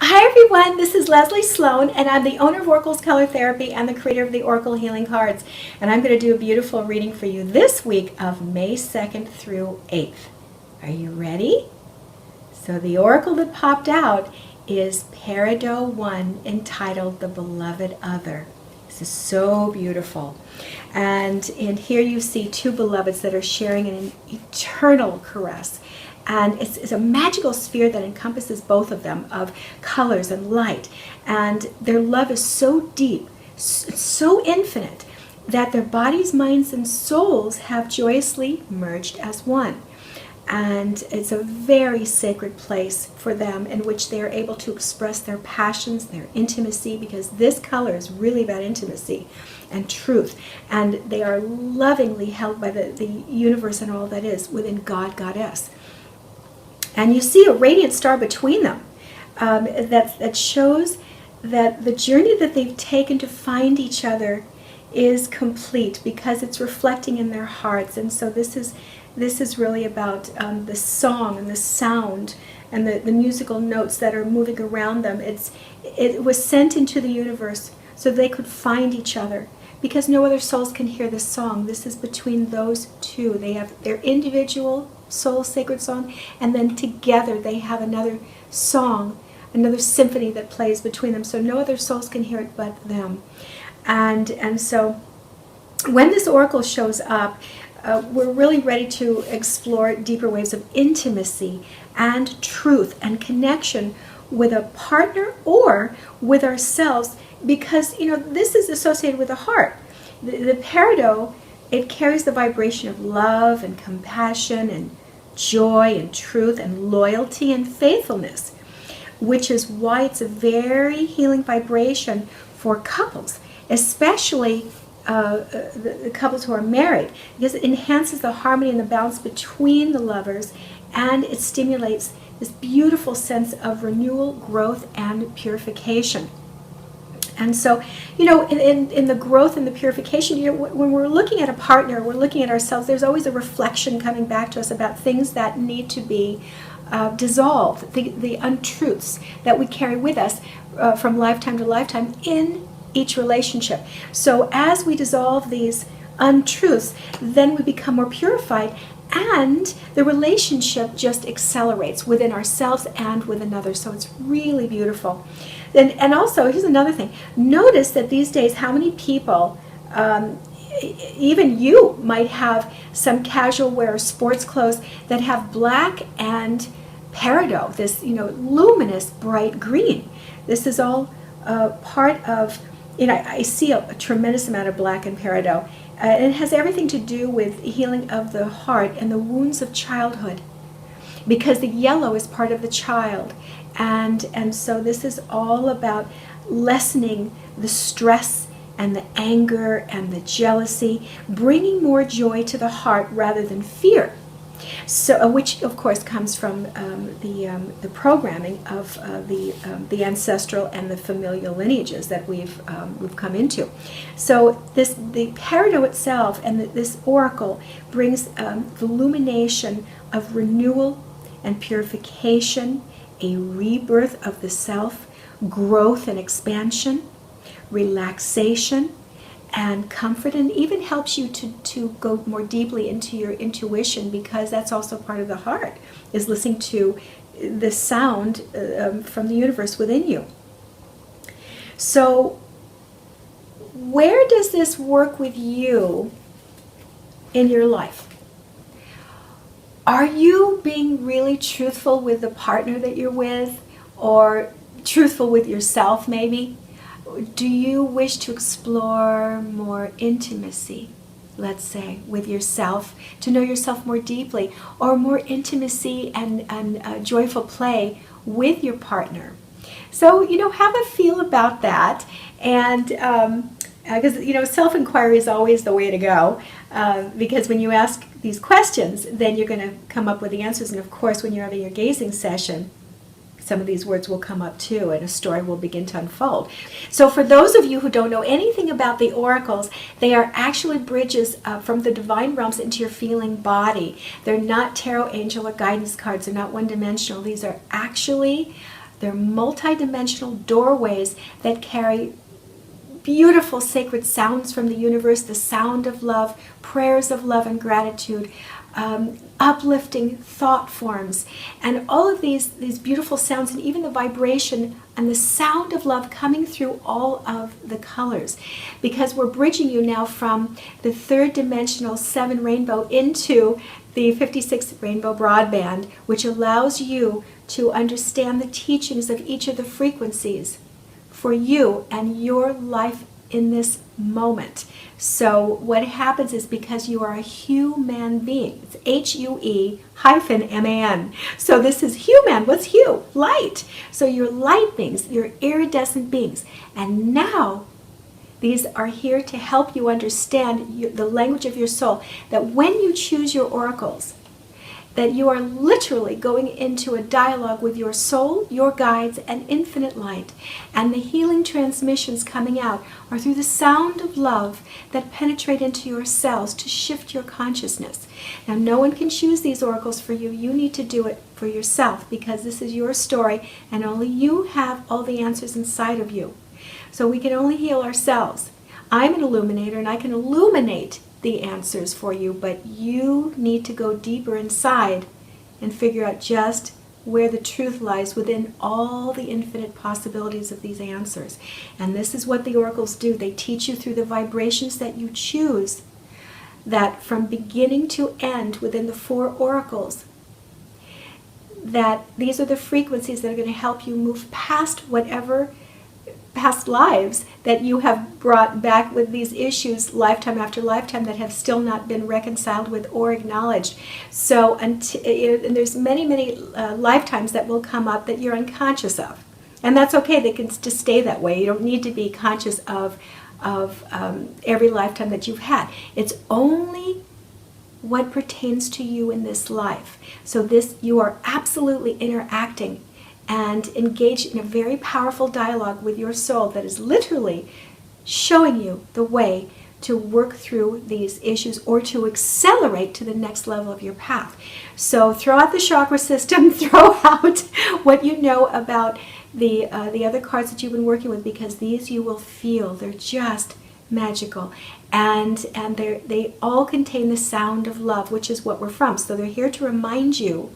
Hi everyone, this is Leslie Sloane and I'm the owner of Oracle's Color Therapy and the creator of the Oracle Healing Cards. And I'm going to do a beautiful reading for you this week of May 2nd through 8th. Are you ready? So the oracle that popped out is Peridot 1, entitled The Beloved Other. This is so beautiful. And in here you see two beloveds that are sharing an eternal caress. And it's a magical sphere that encompasses both of them, of colors and light. And their love is so deep, so infinite, that their bodies, minds, and souls have joyously merged as one. And it's a very sacred place for them in which they are able to express their passions, their intimacy, because this color is really about intimacy and truth. And they are lovingly held by the universe and all that is within God, Goddess. And you see a radiant star between them that shows that the journey that they've taken to find each other is complete because it's reflecting in their hearts. And so this is really about the song and the sound and the musical notes that are moving around them. It was sent into the universe so they could find each other, because no other souls can hear this song. This is between those two. They have their individual soul sacred song, and then together they have another song, another symphony that plays between them, so no other souls can hear it but them. And so when this oracle shows up, we're really ready to explore deeper ways of intimacy and truth and connection with a partner or with ourselves, because this is associated with the heart. The peridot, it carries the vibration of love and compassion and joy and truth and loyalty and faithfulness, which is why it's a very healing vibration for couples, especially the couples who are married, because it enhances the harmony and the balance between the lovers, and it stimulates this beautiful sense of renewal, growth, and purification. And so, in the growth and the purification, when we're looking at a partner, we're looking at ourselves, there's always a reflection coming back to us about things that need to be dissolved, the untruths that we carry with us from lifetime to lifetime in each relationship. So as we dissolve these untruths, then we become more purified, and the relationship just accelerates within ourselves and with another. So it's really beautiful. And also, here's another thing. Notice that these days, how many people, even you, might have some casual wear sports clothes that have black and peridot, this luminous bright green. This is all part of, I see a tremendous amount of black and peridot. And it has everything to do with healing of the heart and the wounds of childhood, because the yellow is part of the child. And so this is all about lessening the stress and the anger and the jealousy, bringing more joy to the heart rather than fear. So, which of course comes from the programming of the ancestral and the familial lineages that we've come into. So the peridot itself and this oracle brings the illumination of renewal and purification, a rebirth of the self, growth and expansion, relaxation, and comfort, and even helps you to go more deeply into your intuition, because that's also part of the heart, is listening to the sound from the universe within you. So where does this work with you in your life? Are you being really truthful with the partner that you're with, or truthful with yourself maybe? Do you wish to explore more intimacy, let's say, with yourself, to know yourself more deeply, or more intimacy and joyful play with your partner? So, have a feel about that. And because, self-inquiry is always the way to go, because when you ask these questions, then you're going to come up with the answers. And of course, when you're having your gazing session, some of these words will come up too, and a story will begin to unfold. So for those of you who don't know anything about the oracles, they are actually bridges from the divine realms into your feeling body. They're not tarot, angel, or guidance cards. They're not one-dimensional. These are actually They're multi-dimensional doorways that carry beautiful sacred sounds from the universe, the sound of love, prayers of love and gratitude, uplifting thought forms, and all of these beautiful sounds, and even the vibration and the sound of love coming through all of the colors, because we're bridging you now from the third dimensional 7 rainbow into the 56 rainbow broadband, which allows you to understand the teachings of each of the frequencies for you and your life in this moment. So what happens is, because you are a human being, it's HUE-MAN. So this is human. What's hue? Light. So you're light beings, you're iridescent beings. And now these are here to help you understand the language of your soul, that when you choose your oracles, that you are literally going into a dialogue with your soul, your guides, and infinite light. And the healing transmissions coming out are through the sound of love that penetrate into your cells to shift your consciousness. Now, no one can choose these oracles for you. You need to do it for yourself, because this is your story, and only you have all the answers inside of you. So we can only heal ourselves. I'm an illuminator, and I can illuminate the answers for you, but you need to go deeper inside and figure out just where the truth lies within all the infinite possibilities of these answers. And this is what the oracles do. They teach you through the vibrations that you choose, that from beginning to end within the 4 oracles, that these are the frequencies that are going to help you move past whatever past lives that you have brought back with these issues lifetime after lifetime that have still not been reconciled with or acknowledged. So, and there's many lifetimes that will come up that you're unconscious of. And that's okay. They can just stay that way. You don't need to be conscious of every lifetime that you've had. It's only what pertains to you in this life. So this, you are absolutely interacting and engaged in a very powerful dialogue with your soul that is literally showing you the way to work through these issues or to accelerate to the next level of your path. So throw out the chakra system, throw out what you know about the other cards that you've been working with, because these you will feel. They're just magical. And they all contain the sound of love, which is what we're from. So they're here to remind you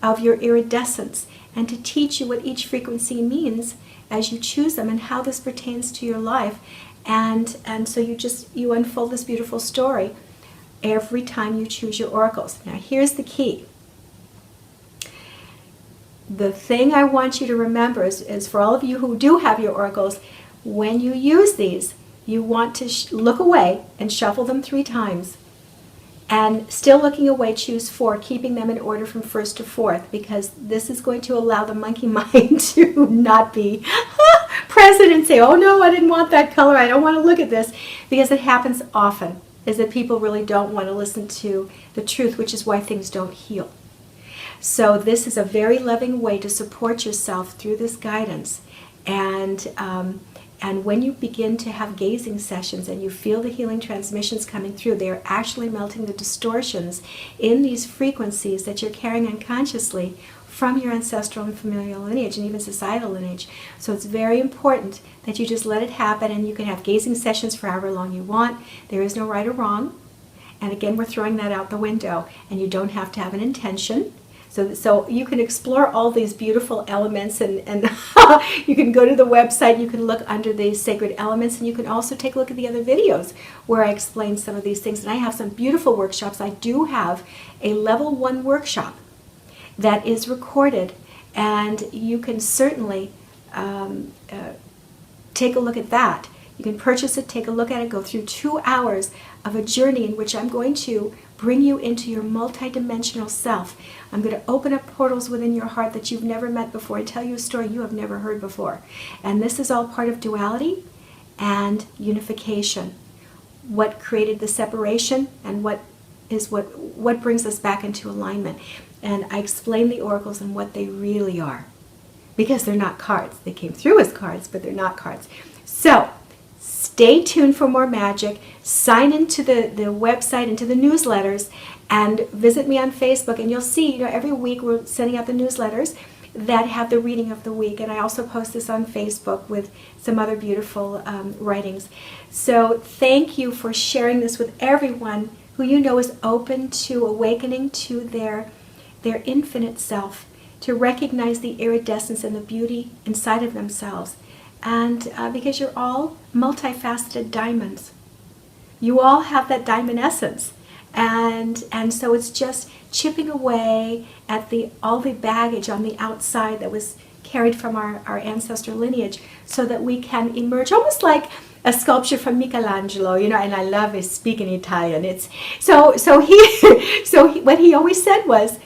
of your iridescence and to teach you what each frequency means as you choose them and how this pertains to your life. And so you unfold this beautiful story every time you choose your oracles. Now here's the key. The thing I want you to remember is for all of you who do have your oracles, when you use these, you want to look away and shuffle them 3 times. And still looking away, choose 4, keeping them in order from 1st to 4th, because this is going to allow the monkey mind to not be present and say, oh no, I didn't want that color, I don't want to look at this, because it happens often, is that people really don't want to listen to the truth, which is why things don't heal. So this is a very loving way to support yourself through this guidance. And when you begin to have gazing sessions and you feel the healing transmissions coming through, they are actually melting the distortions in these frequencies that you're carrying unconsciously from your ancestral and familial lineage and even societal lineage. So it's very important that you just let it happen, and you can have gazing sessions for however long you want. There is no right or wrong. And again, we're throwing that out the window, and you don't have to have an intention. So you can explore all these beautiful elements, and you can go to the website, you can look under the sacred elements, and you can also take a look at the other videos where I explain some of these things. And I have some beautiful workshops. I do have a level 1 workshop that is recorded, and you can certainly take a look at that. You can purchase it, take a look at it, go through 2 hours of a journey in which I'm going to bring you into your multidimensional self. I'm going to open up portals within your heart that you've never met before and tell you a story you have never heard before. And this is all part of duality and unification. What created the separation and what brings us back into alignment. And I explain the oracles and what they really are, because they're not cards. They came through as cards, but they're not cards. So stay tuned for more magic. Sign into the website, into the newsletters, and visit me on Facebook. And you'll see, every week we're sending out the newsletters. that have the reading of the week. And I also post this on Facebook with some other beautiful writings. So thank you for sharing this with everyone who you know is open to awakening to their infinite self, to recognize the iridescence and the beauty inside of themselves. And because you're all multifaceted diamonds. You all have that diamond essence. And so it's just chipping away at all the baggage on the outside that was carried from our ancestor lineage, so that we can emerge almost like a sculpture from Michelangelo, and I love his speaking Italian. It's so what he always said was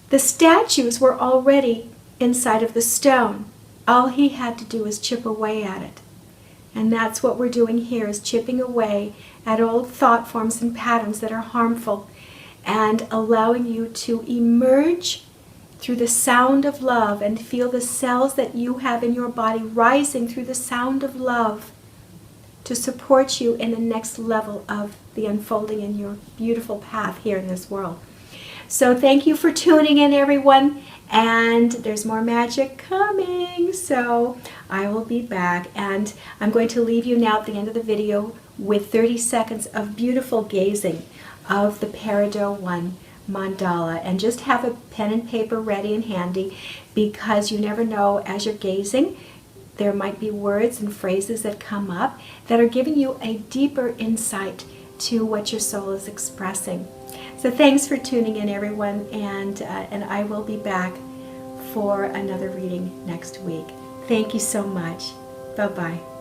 the statues were already inside of the stone. All he had to do was chip away at it. And that's what we're doing here, is chipping away at old thought forms and patterns that are harmful, and allowing you to emerge through the sound of love and feel the cells that you have in your body rising through the sound of love to support you in the next level of the unfolding in your beautiful path here in this world. So thank you for tuning in, everyone. And there's more magic coming, so I will be back. And I'm going to leave you now at the end of the video with 30 seconds of beautiful gazing of the Peridot 1 mandala. And just have a pen and paper ready and handy, because you never know, as you're gazing, there might be words and phrases that come up that are giving you a deeper insight to what your soul is expressing. So thanks for tuning in, everyone, and I will be back for another reading next week. Thank you so much. Bye-bye.